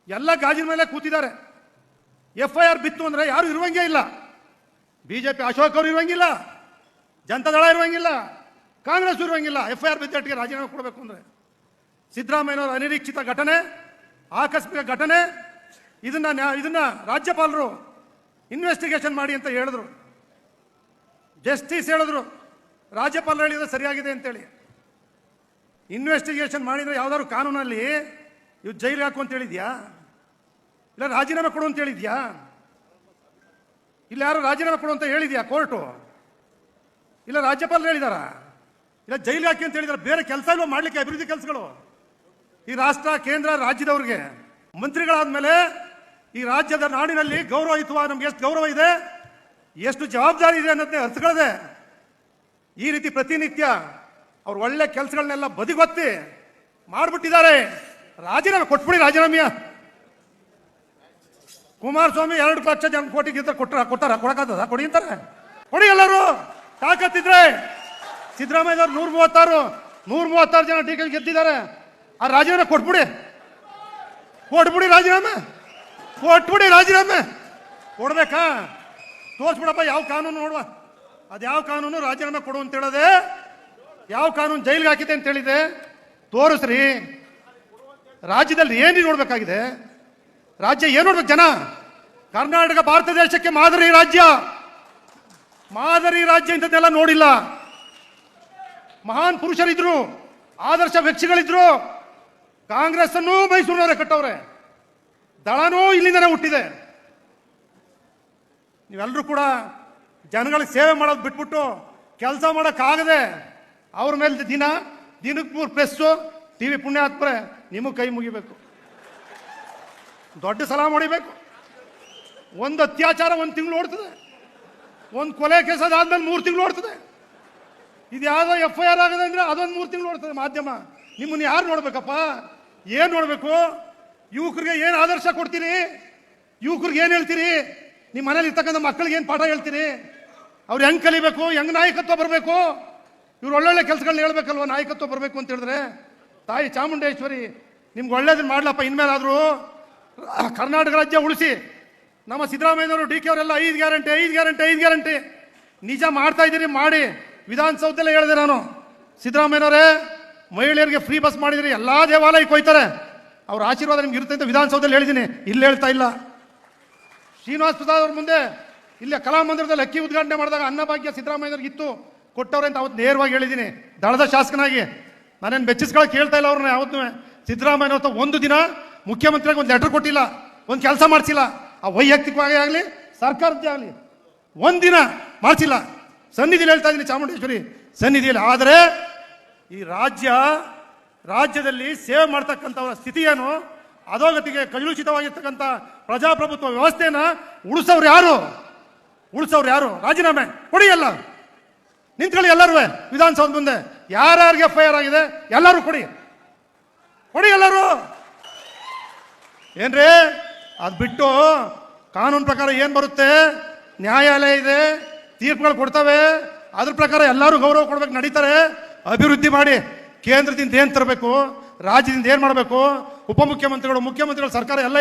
ಎಲ್ಲ ಗಾಜಿನ ಮೇಲೆ ಕೂತಿದ್ದಾರೆ. FIR ಬಿತ್ತು ಅಂದ್ರೆ ಯಾರು ಇರುವಂಗೇ ಇಲ್ಲ. ಬಿಜೆಪಿ ಅಶೋಕ್ ಅವರು ಇರುವಂಗಿಲ್ಲ, ಜನತಾದಳ ಇರುವಂಗಿಲ್ಲ, ಕಾಂಗ್ರೆಸ್ ಇರುವಂಗಿಲ್ಲ. FIR ಬಿದ್ದಟ್ಟಿಗೆ ರಾಜೀನಾಮೆ ಕೊಡಬೇಕು ಅಂದ್ರೆ ಸಿದ್ದರಾಮಯ್ಯನವರ ಅನಿರೀಕ್ಷಿತ ಘಟನೆ, ಆಕಸ್ಮಿಕ ಘಟನೆ. ಇದನ್ನ ರಾಜ್ಯಪಾಲರು ಇನ್ವೆಸ್ಟಿಗೇಷನ್ ಮಾಡಿ ಅಂತ ಹೇಳಿದ್ರು. ಜಸ್ಟಿಸ್ ಹೇಳಿದ್ರು, ರಾಜ್ಯಪಾಲರು ಹೇಳಿದ್ರೆ ಸರಿಯಾಗಿದೆ ಅಂತೇಳಿ. ಇನ್ವೆಸ್ಟಿಗೇಷನ್ ಮಾಡಿದ್ರೆ ಯಾವ್ದಾದ್ರು ಕಾನೂನಲ್ಲಿ ಇವ್ ಜೈಲಿಗೆ ಹಾಕು ಅಂತ ಹೇಳಿದ್ಯಾ? ಇಲ್ಲ ರಾಜೀನಾಮೆ ಕೊಡು ಅಂತ ಹೇಳಿದ್ಯಾ? ಇಲ್ಲ ಯಾರು ರಾಜೀನಾಮೆ ಕೊಡು ಅಂತ ಹೇಳಿದ್ಯಾ ಕೋರ್ಟು? ಇಲ್ಲ ರಾಜ್ಯಪಾಲರು ಹೇಳಿದಾರ? ಇಲ್ಲ ಜೈಲಿಗೆ ಹಾಕಿ ಅಂತ ಹೇಳಿದಾರೆ? ಬೇರೆ ಕೆಲಸ ಇಲ್ವ ಮಾಡ್ಲಿಕ್ಕೆ? ಅಭಿವೃದ್ಧಿ ಕೆಲಸಗಳು ಈ ರಾಷ್ಟ್ರ, ಕೇಂದ್ರ, ರಾಜ್ಯದವ್ರಿಗೆ ಮಂತ್ರಿಗಳಾದ್ಮೇಲೆ ಈ ರಾಜ್ಯದ ನಾಡಿನಲ್ಲಿ ಗೌರವಯುತವ ನಮ್ಗೆ ಎಷ್ಟು ಗೌರವ ಇದೆ, ಎಷ್ಟು ಜವಾಬ್ದಾರಿ ಇದೆ ಅನ್ನೋದನ್ನೇ ಅರ್ಥಗಳದೆ ಈ ರೀತಿ ಪ್ರತಿನಿತ್ಯ ಅವ್ರು ಒಳ್ಳೆ ಕೆಲಸಗಳನ್ನೆಲ್ಲ ಬದಿಗೊತ್ತಿ ಮಾಡ್ಬಿಟ್ಟಿದ್ದಾರೆ. ರಾಜೀನಾಮೆ ಕೊಟ್ಬಿಡಿ. ರಾಜೀನಾಮೆಯ ಕುಮಾರಸ್ವಾಮಿ 2 ಲಕ್ಷ ಜನ ಕೋಟಿಗೆ ಕೊಟ್ಟಾರ, ಕೊಡಕ್ಕಾಗ್ತದ? ಕೊಡಿ ಅಂತಾರೆ, ಕೊಡಿ ಎಲ್ಲರೂ ತಾಕತ್ತಿದ್ರೆ. ಸಿದ್ದರಾಮಯ್ಯವ್ರು 136 ಜನ ಟೀಕೆ ಗೆದ್ದಿದ್ದಾರೆ. ಆ ರಾಜೀನಾಮೆ ಕೊಟ್ಬಿಡಿ, ರಾಜೀನಾಮೆ ಕೊಟ್ಬಿಡಿ. ರಾಜೀನಾಮೆ ಕೊಡ್ಬೇಕಾ? ತೋರಿಸ್ಬಿಡಪ್ಪ ಯಾವ ಕಾನೂನು ನೋಡುವ. ಅದ್ಯಾವ ಕಾನೂನು ರಾಜೀನಾಮೆ ಕೊಡು ಅಂತ ಹೇಳದೆ? ಯಾವ ಕಾನೂನು ಜೈಲಿಗೆ ಹಾಕಿದೆ ಅಂತ ಹೇಳಿದೆ? ತೋರಿಸ್ರಿ. ರಾಜ್ಯದಲ್ಲಿ ಏನು ನೋಡ್ಬೇಕಾಗಿದೆ? ರಾಜ್ಯ ಏನು ನೋಡ್ಬೇಕು ಜನ? ಕರ್ನಾಟಕ ಭಾರತ ದೇಶಕ್ಕೆ ಮಾದರಿ ರಾಜ್ಯ ಇಂಥದ್ದೆಲ್ಲ ನೋಡಿಲ್ಲ. ಮಹಾನ್ ಪುರುಷರಿದ್ರು, ಆದರ್ಶ ವ್ಯಕ್ತಿಗಳಿದ್ರು. ಕಾಂಗ್ರೆಸ್ ಅನ್ನು ಮೈಸೂರಿನವರೇ ಕಟ್ಟವ್ರೆ, ದಳನೂ ಇಲ್ಲಿಂದನೇ ಹುಟ್ಟಿದೆ. ನೀವೆಲ್ಲರೂ ಕೂಡ ಜನಗಳಿಗೆ ಸೇವೆ ಮಾಡೋದು ಬಿಟ್ಬಿಟ್ಟು ಕೆಲಸ ಮಾಡೋಕ್ಕಾಗದೆ ಅವ್ರ ಮೇಲೆ ದಿನಕ್ಕೆ 3 ಪ್ರೆಸ್ಸು TV ಪುಣ್ಯಾತ್ಮರೆ ನಿಮಗೆ ಕೈ ಮುಗಿಬೇಕು, ದೊಡ್ಡ ಸಲಾಮ್ ಹೊಡಿಬೇಕು. ಒಂದು ಅತ್ಯಾಚಾರ 1 ತಿಂಗಳು ಓಡ್ತದೆ, ಒಂದು ಕೊಲೆ ಕೇಸ್ ಅದಾದ್ಮೇಲೆ 3 ತಿಂಗಳು ಓಡ್ತದೆ. ಇದು ಯಾವುದೋ FIR ಆಗದೆ ಅಂದ್ರೆ ಅದೊಂದು 3 ತಿಂಗಳು ಓಡ್ತದೆ. ಮಾಧ್ಯಮ ನಿಮ್ಮನ್ನು ಯಾರು ನೋಡ್ಬೇಕಪ್ಪ? ಏನು ನೋಡ್ಬೇಕು? ಯುವಕರಿಗೆ ಏನು ಆದರ್ಶ ಕೊಡ್ತೀರಿ? ಯುವಕರಿಗೆ ಏನು ಹೇಳ್ತೀರಿ? ನಿಮ್ಮ ಮನೇಲಿ ಇರ್ತಕ್ಕಂಥ ಮಕ್ಕಳಿಗೆ ಏನು ಪಾಠ ಹೇಳ್ತೀರಿ? ಅವ್ರು ಹೆಂಗೆ ಕಲಿಬೇಕು? ಹೆಂಗೆ ನಾಯಕತ್ವ ಬರಬೇಕು? ಇವ್ರು ಒಳ್ಳೊಳ್ಳೆ ಕೆಲಸಗಳನ್ನ ಹೇಳ್ಬೇಕಲ್ವ? ನಾಯಕತ್ವ ಬರಬೇಕು ಅಂತ ಹೇಳಿದ್ರೆ ತಾಯಿ ಚಾಮುಂಡೇಶ್ವರಿ ನಿಮ್ಗೆ ಒಳ್ಳೇದನ್ನ ಮಾಡ್ಲಪ್ಪ. ಇನ್ಮೇಲಾದರೂ ಕರ್ನಾಟಕ ರಾಜ್ಯ ಉಳಿಸಿ. ನಮ್ಮ ಸಿದ್ದರಾಮಯ್ಯನವರು, DK ಅವರೆಲ್ಲ 5 ಗ್ಯಾರಂಟಿ ನಿಜ ಮಾಡ್ತಾ ಇದ್ದೀರಿ, ಮಾಡಿ. ವಿಧಾನಸೌಧದಲ್ಲೇ ಹೇಳಿದೆ ನಾನು, ಸಿದ್ದರಾಮಯ್ಯನವರೇ ಮಹಿಳೆಯರಿಗೆ ಫ್ರೀ ಬಸ್ ಮಾಡಿದ್ರಿ, ಎಲ್ಲ ದೇವಾಲಯಕ್ಕೆ ಹೋಯ್ತಾರೆ, ಅವ್ರ ಆಶೀರ್ವಾದ ನಿಮ್ಗೆ ಇರುತ್ತೆ ಅಂತ ವಿಧಾನಸೌಧದಲ್ಲಿ ಹೇಳಿದ್ದೀನಿ. ಇಲ್ಲಿ ಹೇಳ್ತಾ ಇಲ್ಲ. ಶ್ರೀನಿವಾಸ್ ಪ್ರಸಾದ್ ಅವ್ರ ಮುಂದೆ ಇಲ್ಲೇ ಕಲಾಮಂದಿರದಲ್ಲಿ ಅಕ್ಕಿ ಉದ್ಘಾಟನೆ ಮಾಡಿದಾಗ ಅನ್ನಭಾಗ್ಯ ಸಿದ್ದರಾಮಯ್ಯವ್ರಿಗೆ ಇತ್ತು, ಕೊಟ್ಟವ್ರೆ ಅಂತ ಅವತ್ತು ನೇರವಾಗಿ ಹೇಳಿದ್ದೀನಿ. ದಳದ ಶಾಸಕನಾಗಿ ನಾನೇನು ಬೆಚ್ಚಿಸ್ಕೊಳಕ್ಕೆ ಹೇಳ್ತಾ ಇಲ್ಲ ಅವ್ರನ್ನ. ಯಾವತ್ತೂ ಸಿದ್ದರಾಮಯ್ಯ ಒಂದು ದಿನ ಮುಖ್ಯಮಂತ್ರಿಗೆ ಒಂದು ಲೆಟರ್ ಕೊಟ್ಟಿಲ್ಲ, ಒಂದು ಕೆಲಸ ಮಾಡಿಸಿಲ್ಲ. ಆ ವೈಯಕ್ತಿಕವಾಗಿ ಆಗಲಿ ಸರ್ಕಾರದ್ದೇ ಆಗಲಿ ಒಂದಿನ ಮಾಡಿಸಿಲ್ಲ. ಸನ್ನಿಧಿಯಲ್ಲಿ ಹೇಳ್ತಾ ಇದ್ದೀನಿ, ಚಾಮುಂಡೇಶ್ವರಿ ಸನ್ನಿಧಿಯಲ್ಲಿ. ಆದರೆ ಈ ರಾಜ್ಯದಲ್ಲಿ ಸೇವೆ ಮಾಡ್ತಕ್ಕಂಥವರ ಸ್ಥಿತಿ ಏನು? ಅಧೋಗತಿಗೆ ಕಲುಷಿತವಾಗಿರ್ತಕ್ಕಂಥ ಪ್ರಜಾಪ್ರಭುತ್ವ ವ್ಯವಸ್ಥೆನ ಉಳಿಸೋರು ಯಾರು? ರಾಜೀನಾಮೆ ಕೊಡಿ. ಎಲ್ಲ ನಿಂತ್ಕೊಳ್ಳಿ, ಎಲ್ಲರೂ ವಿಧಾನಸೌಧ ಮುಂದೆ. ಯಾರ್ಯಾರಿಗೆ FIR ಆಗಿದೆ ಎಲ್ಲರೂ ಕೊಡಿ ಎಲ್ಲರೂ. ಏನ್ರಿ ಅದು ಬಿಟ್ಟು ಕಾನೂನು ಪ್ರಕಾರ ಏನು ಬರುತ್ತೆ? ನ್ಯಾಯಾಲಯ ಇದೆ, ತೀರ್ಪುಗಳು ಕೊಡ್ತವೆ. ಅದ್ರ ಪ್ರಕಾರ ಎಲ್ಲರೂ ಗೌರವ ಕೊಡ್ಬೇಕು, ನಡೀತಾರೆ. ಅಭಿವೃದ್ಧಿ ಮಾಡಿ. ಕೇಂದ್ರದಿಂದ ಏನು ತರಬೇಕು, ರಾಜ್ಯದಿಂದ ಏನು ಮಾಡಬೇಕು, ಮುಖ್ಯಮಂತ್ರಿಗಳು ಸರ್ಕಾರ ಎಲ್ಲ